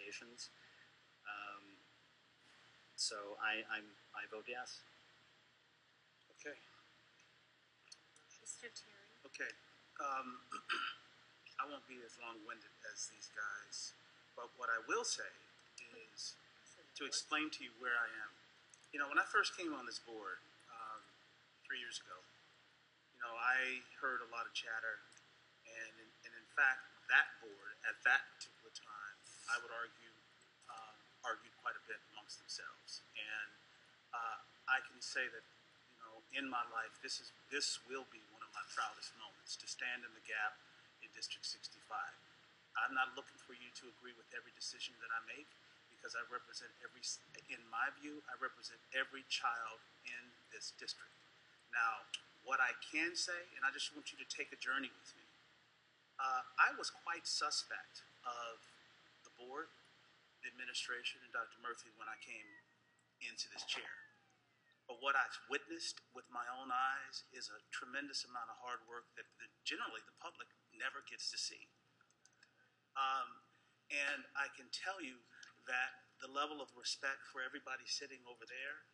recommendations. Um, so I vote yes. Okay. Mr. Terry. Okay. I won't be as long-winded as these guys, but what I will say is to explain to you where I am. You know, when I first came on this board 3 years ago, you know, I heard a lot of chatter, and in fact, that board at that particular time, I would argue, argued quite a bit amongst themselves. And I can say that, you know, in my life, this will be one of my proudest moments to stand in the gap in District 65. I'm not looking for you to agree with every decision that I make, because I represent in my view, I represent every child in this district. Now, what I can say, and I just want you to take a journey with me, I was quite suspect of the board, the administration, and Dr. Murphy when I came into this chair. But what I've witnessed with my own eyes is a tremendous amount of hard work that generally the public never gets to see. And I can tell you that the level of respect for everybody sitting over there,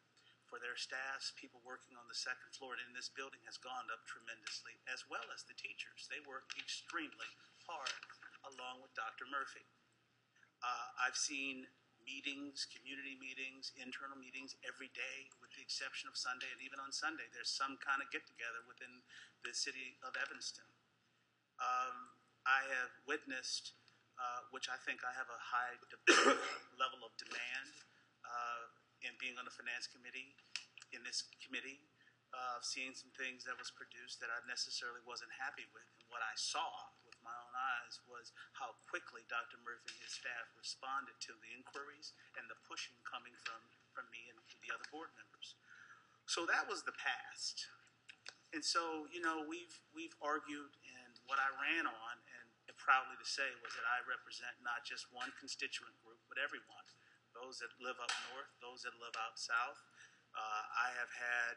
for their staffs, people working on the second floor and in this building, has gone up tremendously, as well as the teachers. They work extremely hard along with Dr. Murphy. I've seen meetings, community meetings, internal meetings every day, with the exception of Sunday, and even on Sunday, there's some kind of get-together within the city of Evanston. I have witnessed, which I think I have a high level of demand in being on the finance committee, in this committee, seeing some things that was produced that I necessarily wasn't happy with. And what I saw with my own eyes was how quickly Dr. Murphy and his staff responded to the inquiries and the pushing coming from me and the other board members. So that was the past. And so, you know, we've argued, and what I ran on, and proudly to say, was that I represent not just one constituent group, but everyone. Those that live up north, those that live out south. I have had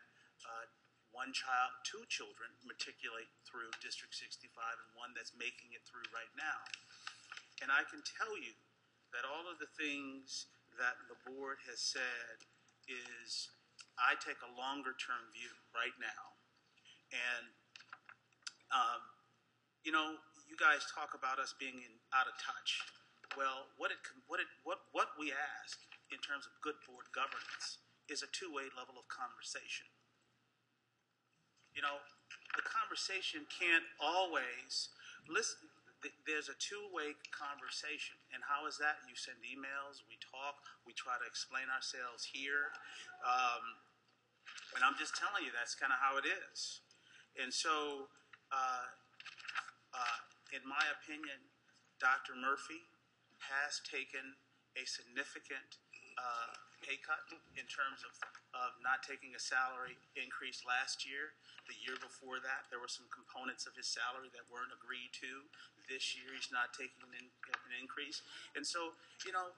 two children matriculate through District 65, and one that's making it through right now. And I can tell you that all of the things that the board has said is, I take a longer term view right now. And, you know, you guys talk about us being out of touch. Well, what we ask in terms of good board governance is a two-way level of conversation. You know, the conversation can't always listen. There's a two-way conversation, and how is that? You send emails, we talk, we try to explain ourselves here, and I'm just telling you that's kind of how it is. And so, in my opinion, Dr. Murphy has taken a significant pay cut in terms of not taking a salary increase last year. The year before that, there were some components of his salary that weren't agreed to. This year, he's not taking an increase. And so, you know,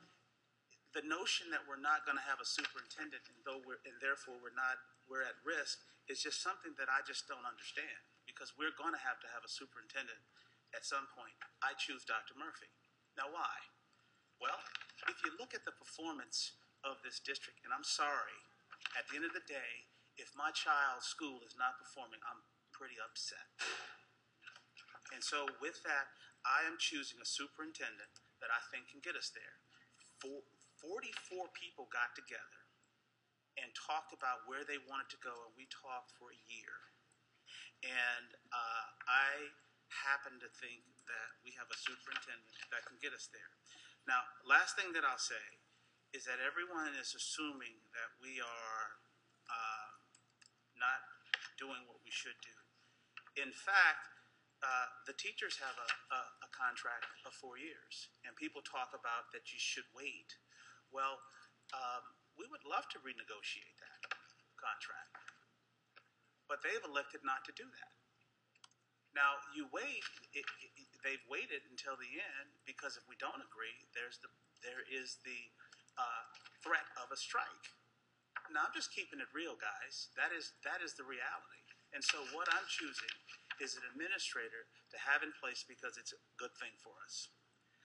the notion that we're not going to have a superintendent, and therefore we're at risk, is just something that I just don't understand, because we're going to have a superintendent at some point. I choose Dr. Murphy. Now, why? Well, if you look at the performance of this district, and I'm sorry, at the end of the day, if my child's school is not performing, I'm pretty upset. And so with that, I am choosing a superintendent that I think can get us there. 44 people got together and talked about where they wanted to go, and we talked for a year. And I happen to think that we have a superintendent that can get us there. Now, last thing that I'll say is that everyone is assuming that we are not doing what we should do. In fact, the teachers have a contract of 4 years, and people talk about that you should wait. Well, we would love to renegotiate that contract, but they've elected not to do that. Now, you wait, they've waited until the end, because if we don't agree, there is the threat of a strike. Now, I'm just keeping it real, guys. That is the reality. And so what I'm choosing is an administrator to have in place, because it's a good thing for us.